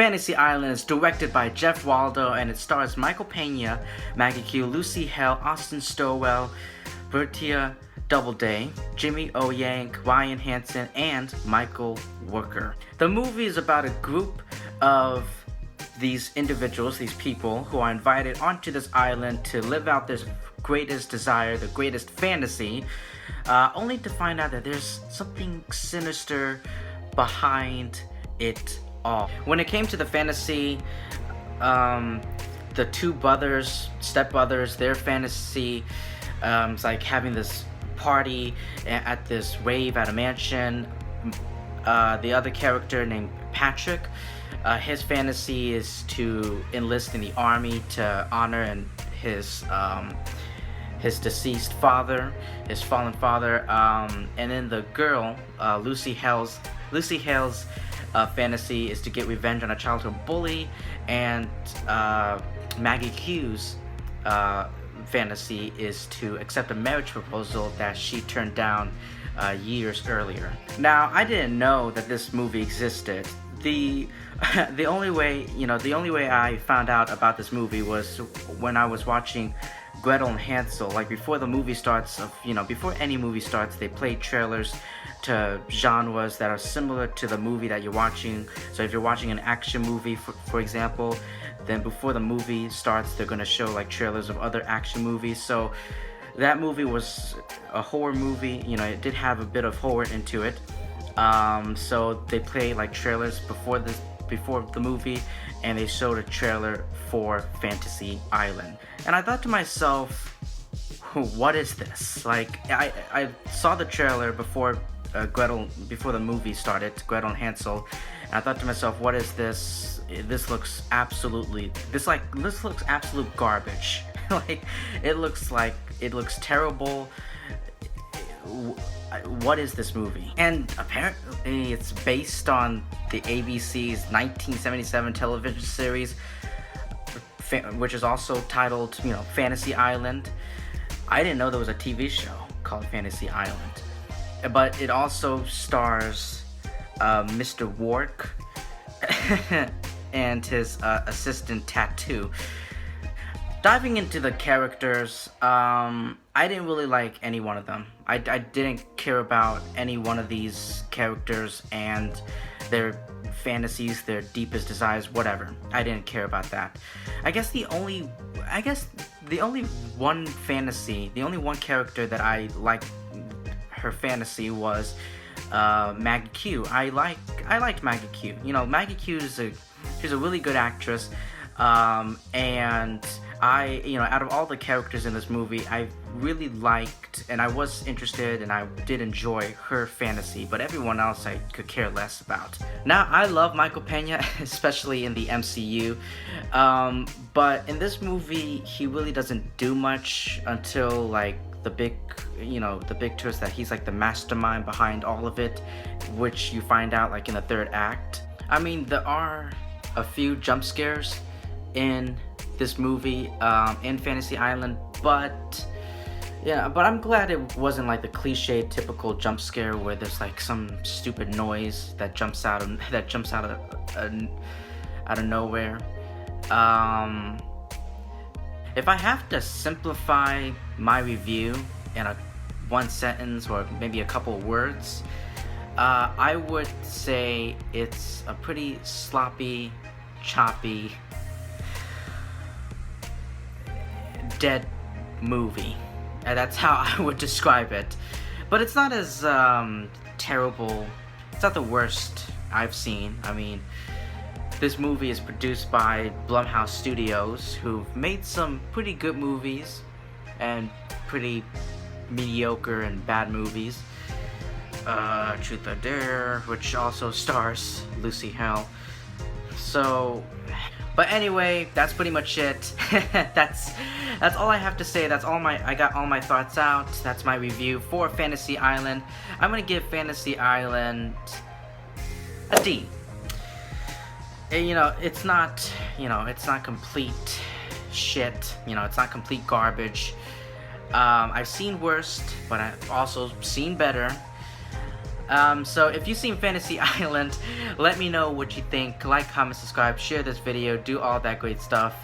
Fantasy Island is directed by Jeff Waldo and it stars Michael Pena, Maggie Q, Lucy Hale, Austin Stowell, Bertia Doubleday, Jimmy O. Yang, Ryan Hansen, and Michael Rooker. The movie is about a group of these individuals, these people, who are invited onto this island to live out their greatest desire, their greatest fantasy, only to find out that there's something sinister behind it all. When it came to the fantasy, the two brothers, stepbrothers, their fantasy is like having this party at this rave at a mansion. The other character named Patrick, his fantasy is to enlist in the army to honor and his deceased father, his fallen father, and then the girl, Lucy Hale's fantasy is to get revenge on a childhood bully, and Maggie Q's fantasy is to accept a marriage proposal that she turned down years earlier. Now, I didn't know that this movie existed. The only way I found out about this movie was when I was watching Gretel and Hansel. Like before the movie starts, before any movie starts, they play trailers to genres that are similar to the movie that you're watching. So if you're watching an action movie, for example, then before the movie starts, they're gonna show like trailers of other action movies. So that movie was a horror movie. It did have a bit of horror into it. So they play like trailers before the movie, and they showed a trailer for Fantasy Island. And I thought to myself, what is this? Like, I saw the trailer before before the movie started, Gretel and Hansel, and I thought to myself, what is this? This looks absolute garbage. Like, it looks terrible. What is this movie? And apparently it's based on the ABC's 1977 television series, which is also titled, Fantasy Island. I didn't know there was a TV show called Fantasy Island. But it also stars Mr. Roarke and his assistant Tattoo. Diving into the characters, I didn't really like any one of them. I didn't care about any one of these characters and their fantasies, their deepest desires, whatever. I didn't care about that. I guess the only one character that I liked her fantasy was Maggie Q. I liked Maggie Q. Maggie Q she's a really good actress, and out of all the characters in this movie, I really liked and I was interested and I did enjoy her fantasy, but everyone else I could care less about. Now, I love Michael Pena, especially in the MCU, but in this movie, he really doesn't do much until like the big twist that he's like the mastermind behind all of it, which you find out like in the third act. I mean, there are a few jump scares in this movie, in Fantasy Island, but I'm glad it wasn't like the cliche typical jump scare where there's like some stupid noise that jumps out of nowhere. If I have to simplify my review in one sentence or maybe a couple of words, I would say it's a pretty sloppy, choppy, dead movie. And that's how I would describe it. But it's not as terrible. It's not the worst I've seen. I mean, this movie is produced by Blumhouse Studios, who've made some pretty good movies and pretty mediocre and bad movies. Truth or Dare, which also stars Lucy Hale. But anyway, that's pretty much it. That's all I have to say. I got all my thoughts out. That's my review for Fantasy Island. I'm gonna give Fantasy Island a D. It's not complete shit. It's not complete garbage. I've seen worse, but I've also seen better. So if you've seen Fantasy Island, let me know what you think. Like, comment, subscribe, share this video, do all that great stuff.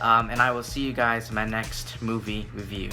And I will see you guys in my next movie review.